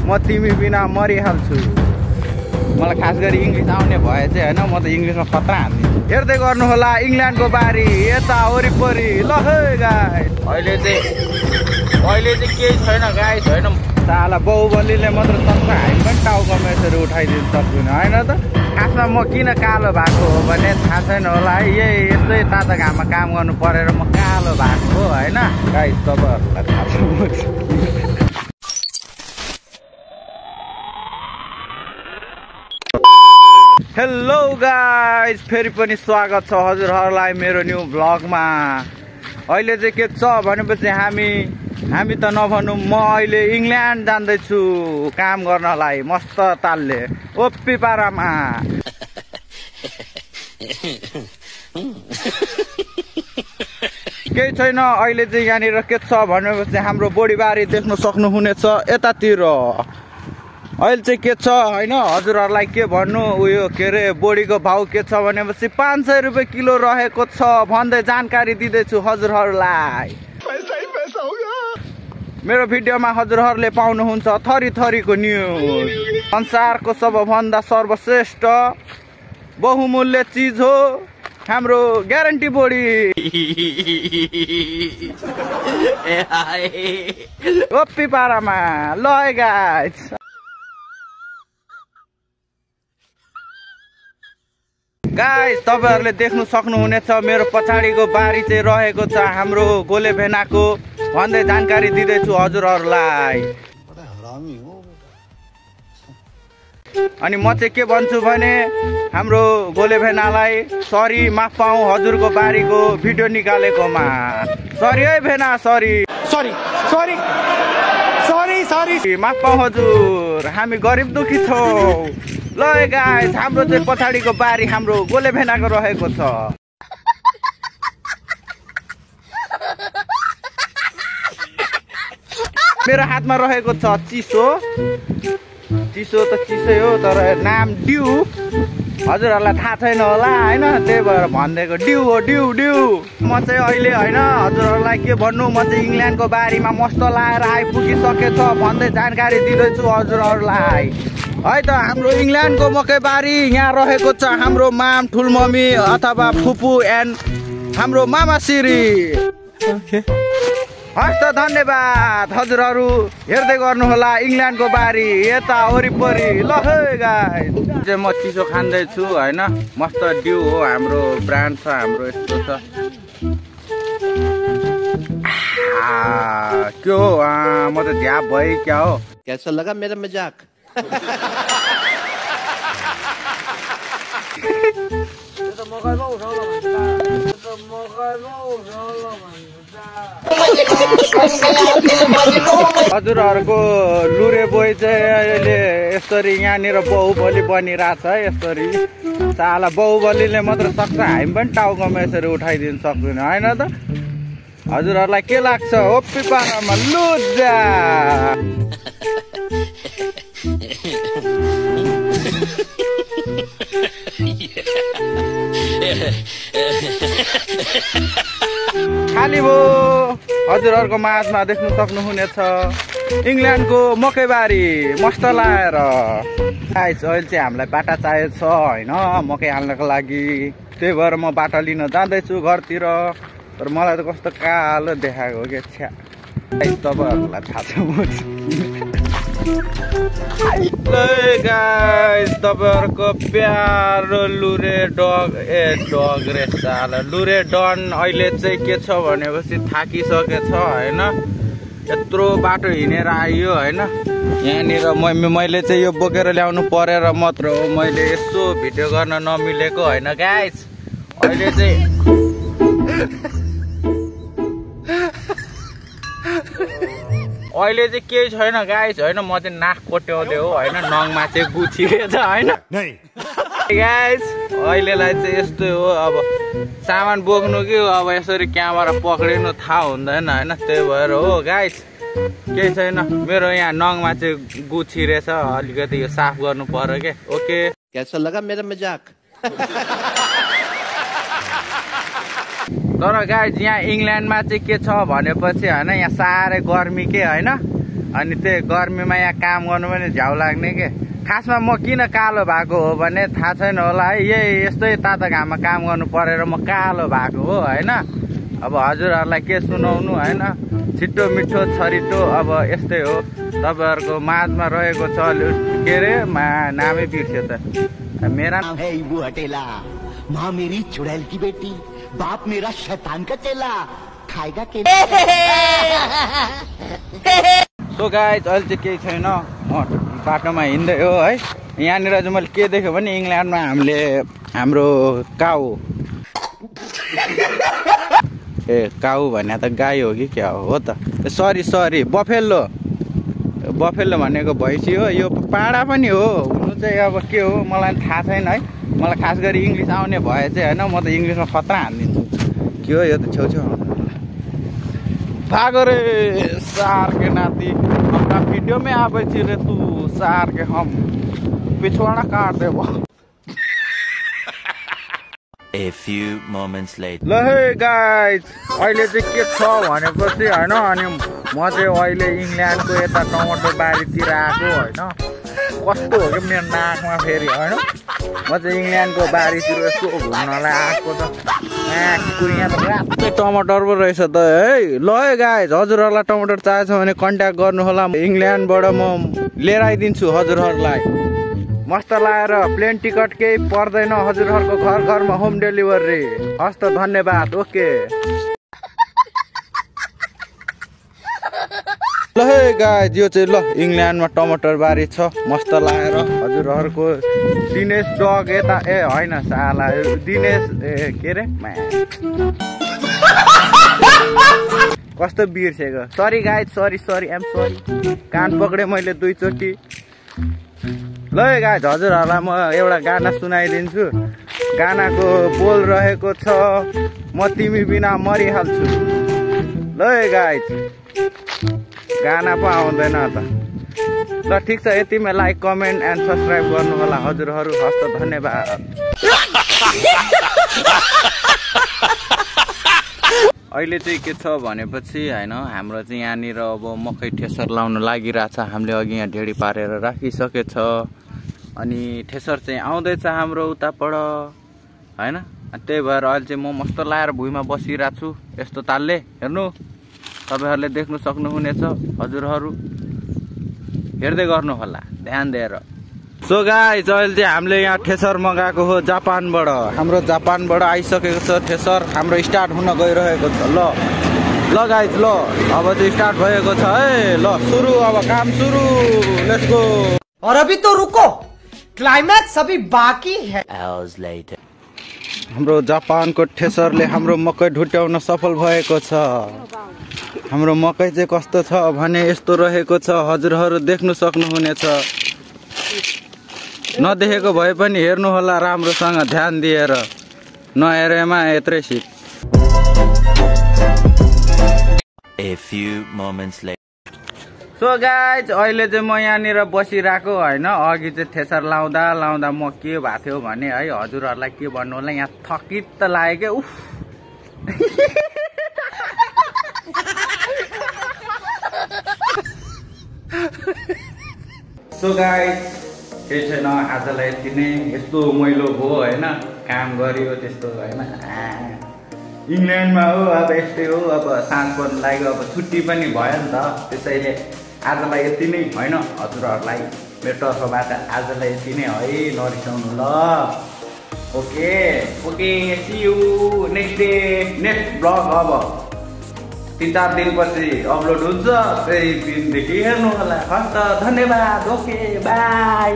म तिमी बिना मरिहाल्छु। मलाई खास गरी इङ्ग्लिस आउने भए चाहिँ होइन म त इङ्ग्लिसमा खतरा हान्दिन्छु। हेर्दै गर्नु होला इङ्ल्यान्डको बारी यता वरिपरि। ल है गाइस अहिले चाहिँ केही छैन गाइस होइन। साला बाहुबलीले मात्र सक्छ, हामी पनि टाउकोमा यसरी उठाइदिनु सक्दैन होइन त। खासमा म किन कालो भएको हो भने थाहा छैन होला है। यही यस्तै तातो घाममा काम गर्नु परेर म कालो भएको हो होइन गाइस। तपाईँहरूलाई थाहा छ। हेलो गाइस फेरि पनि स्वागत छ हजुरहरूलाई मेरो न्यू भ्लगमा। अहिले चाहिँ के छ भनेपछि हामी त नभनौँ, म अहिले इङ्ल्यान्ड जाँदैछु काम गर्नलाई मस्त तालले ओप्पी पारामा। केही छैन अहिले चाहिँ यहाँनिर के छ भनेपछि हाम्रो बोडीबारी देख्न सक्नुहुनेछ यतातिर। अहिले चाहिँ के छ होइन हजुरहरूलाई के भन्नु, उयो के अरे बोडीको भाउ के छ भनेपछि 500 रुपियाँ किलो रहेको छ भन्दै जानकारी दिँदैछु हजुरहरूलाई। मेरो भिडियोमा हजुरहरूले पाउनुहुन्छ थरी थरीको न्युज। संसारको सबभन्दा सर्वश्रेष्ठ बहुमूल्य चिज हो हाम्रो ग्यारेन्टी बोडी ओप्पी पारामा। ल गाइस तपाईहरूले देख्नु सक्नुहुनेछ मेरो पछाडिको बारी चाहिँ रहेको छ हाम्रो गोले भेनाको भन्दै जानकारी दिँदैछु हजुरहरूलाई। अनि म चाहिँ के भन्छु भने हाम्रो गोले भेनालाई सरी माफ पाऊ हजुरको बारीको भिडियो निकालेकोमा। सरी है भेना, सरी माफ पाऊ हजुर, हामी गरिब दुखी छौँ। ल गाइस हाम्रो चाहिँ पछाडिको बारी हाम्रो गोले भेनाको रहेको छ। मेरो हातमा रहेको छ चिसो त चिसै हो तर नाम ड्यू। हजुरहरूलाई थाहा छैन होला होइन, त्यही भएर भनिदिएको ड्यू हो ड्यू। म चाहिँ अहिले होइन हजुरहरूलाई के भन्नु, म चाहिँ इङ्ल्यान्डको बारीमा मस्त लाएर आइपुगिसकेछ भन्दै जानकारी दिँदैछु हजुरहरूलाई है त। हाम्रो इङ्ल्यान्डको मकैबारी यहाँ रहेको छ हाम्रो माम ठुलमम्मी अथवा फुपू एन्ड हाम्रो मामासिरी। हस् त धन्यवाद हजुरहरू हेर्दै गर्नुहोला इङ्ल्यान्डको बारी यता वरिपरि। ल है गाइस चाहिँ म चिसो खाँदैछु होइन, मस्त ड्यू हो हाम्रो ब्रान्ड छ हाम्रो यस्तो छ। के हो म त झ्याप भएँ क्या हो। कैसा लगा मेरा मजाक? हजुरहरूको लुरे बोई चाहिँ अहिले यसरी यहाँनिर बाहुबली बनिरहेछ है यसरी। साला बाहुबलीले मात्र सक्छ, हामी पनि टाउकोमा यसरी उठाइदिनु सक्दैन होइन त। हजुरहरूलाई के लाग्छ ओप्पी पारामा लुजा। खाली भो हजुरहरूको माझमा देख्नु सक्नुहुनेछ इङ्ल्यान्डको मकैबारी मस्त लाएर। गाइस अहिले चाहिँ हामीलाई बाटा चाहिएको छ होइन मकै हाल्नको लागि, त्यही भएर म बाटा लिन जाँदैछु घरतिर। तर मलाई त कस्तो कालो देखाएको के छ्या। तपाईँहरूलाई थाहा छ गाइस तपाईँहरूको प्यारो लुरे डग डग रे साला लुरे डन अहिले चाहिँ के छ भनेपछि थाकिसकेछ होइन। यत्रो बाटो हिँडेर आइयो होइन। यहाँनिर मैले चाहिँ यो बोकेर ल्याउनु परेर मात्र हो मैले यसो भिडियो गर्न नमिलेको होइन गाइस। अहिले चाहिँ केही छैन गाइस होइन, म चाहिँ नाक कोट्याउँदै हो होइन, नङमा चाहिँ गुछिरहेछ होइन गाइस। अहिलेलाई चाहिँ यस्तै हो, अब सामान बोक्नु कि अब यसरी क्यामेरा पक्रिनु थाहा हुँदैन होइन, त्यही भएर हो गाइस। केही छैन, मेरो यहाँ नङमा चाहिँ गुछिरहेछ, अलिकति यो साफ गर्नु पर्यो के। ओके कैसा लगा मेरा मजाक? तर गाइस यहाँ इङ्ल्यान्डमा चाहिँ के छ भनेपछि होइन यहाँ साह्रै गर्मी के होइन। अनि त्यही गर्मीमा यहाँ काम गर्नु पनि झ्याउ लाग्ने के। खासमा म किन कालो भएको हो भने थाहा छैन होला है, यही यस्तै तातो घाममा काम गर्नु परेर म कालो भएको हो होइन। अब हजुरहरूलाई के सुनाउनु होइन, छिटो मिठो छरिटो अब यस्तै हो। तपाईँहरूको माझमा रहेको छ के अरे नामै बिर्स्यो त। मेरा नाम है वो हटेला, माँ मेरी चुड़ैल की बेटी, बाप मेरा शैतान का चेला, खाएगा के। सो गाइज अहिले चाहिँ केही छैन, बाटोमा हिँड्दै हो है। यहाँनिर चाहिँ मैले के देखेँ भने इङ्ल्यान्डमा हाम्रो काउ काउ भने त गाई हो कि क्या हो त, सरी बफेल्लो भनेको भैँसी हो। यो पाडा पनि हो हुनु चाहिँ, अब के हो मलाई थाहा छैन है। मलाई खास गरी इङ्ग्लिस आउने भए चाहिँ होइन, म त इङ्ग्लिसमा खतरा हानिदिन्छु। के हो यो त छेउछेउ भागो रे सार के नाती, हमारा वीडियो में आवे छी रे तू सार के, हम पिछवाड़ा काट देबो। A few moments later. ल हे गाइज अहिले चाहिँ के छ भनेपछि होइन, अनि म चाहिँ अहिले इङ्ल्यान्डको यता टमाटर बारीतिर आएको होइन। कस्तो हो कि मेरो नाकमा फेरि होइन, म चाहिँ इङ्ल्यान्डको बारीतिर यसो घुम्नलाई आएको त। यहाँ त रातै टमाटर पो रहेछ त है। ल है गाइज हजुरहरूलाई टमाटर चाहिएको छ भने कन्ट्याक्ट गर्नु होला, इङ्ल्यान्डबाट म लिएर आइदिन्छु हजुरहरूलाई। मस्त लाएर प्लेन टिकट केही पर्दैन, हजुरहरूको घर घरमा होम डेलिभरी। हस् त धन्यवाद, ओके। ल है गाइज यो चाहिँ ल इङ्ल्यान्डमा टमाटर बारी छ, मस्त लाएर हजुरहरूको दिनेश डग यता होइन साला दिनेश के अरे कस्तो बिर्सेको। Sorry guys sorry I'm sorry, कान पक्रेँ मैले 2 चोटि। ल है गाइज हजुरहरूलाई म एउटा गाना सुनाइदिन्छु। गानाको बोल रहेको छ म तिमी बिना मरिहाल्छु। ल है गाइज गाना पो आउँदैन त। ल ठिक छ, यतिमै लाइक कमेन्ट एन्ड सब्सक्राइब गर्नु होला हजुरहरू। हस्त धन्यवाद। अहिले चाहिँ के छ भनेपछि होइन, हाम्रो चाहिँ यहाँनिर अब मकै ठेसर लाउनु लागिरहेछ। हामीले अघि यहाँ ढेडी पारेर राखिसकेछ, अनि ठेसर चाहिँ आउँदैछ हाम्रो उताबाट होइन। त्यही भएर अहिले चाहिँ म मस्त लाएर भुइँमा बसिरहेको छु यस्तो तालले। हेर्नु तपाईँहरूले देख्नु सक्नुहुनेछ, हजुरहरू हेर्दै गर्नु होला ध्यान दिएर। सो गाइज अहिले चाहिँ हामीले यहाँ ठेसर मगाएको हो जापानबाट। हाम्रो जापानबाट आइसकेको छ ठेसर, हाम्रो स्टार्ट हुन गइरहेको छ। ल गाइज ल अब चाहिँ स्टार्ट भएको छ है। ल सुरु, अब काम सुरु, लेट्स गो। और अभी तो रुको, क्लाइमैक्स अभी बाकी है। Hours later. हाम्रो जापानको ठेसरले हाम्रो मकै ढुट्याउन सफल भएको छ। हाम्रो मकै चाहिँ कस्तो छ भने यस्तो रहेको छ, हजुरहरू देख्नु सक्नुहुनेछ। नदेखेको भए पनि हेर्नु होला राम्रोसँग ध्यान दिएर, नहेरेमा यत्रै sit. A few moments later. So guys अहिले चाहिँ म यहाँनिर बसिरहेको होइन। अघि चाहिँ ठेसर लाउँदा म के भएको थियो भने है, हजुरहरूलाई के भन्नु होला, यहाँ थकित त लाग्यो क्या। उफ सो गाइज केही छैन, आजलाई यति नै। यस्तो मैलो भयो होइन, काम गरियो त्यस्तो होइन। इङ्ल्यान्डमा हो अब यस्तै हो, अब साँझ पर्नु लाग्यो, अब छुट्टी पनि भयो नि त। त्यसैले आजलाई यति नै होइन, हजुरहरूलाई मेरो तर्फबाट आजलाई यति नै है, नरिसाउनु ल। Okay see you next day next blog. अब 3-4 दिनपछि अपलोड हुन्छ, त्यही दिनदेखि हेर्नु होला। हस् त धन्यवाद, ओके बाई।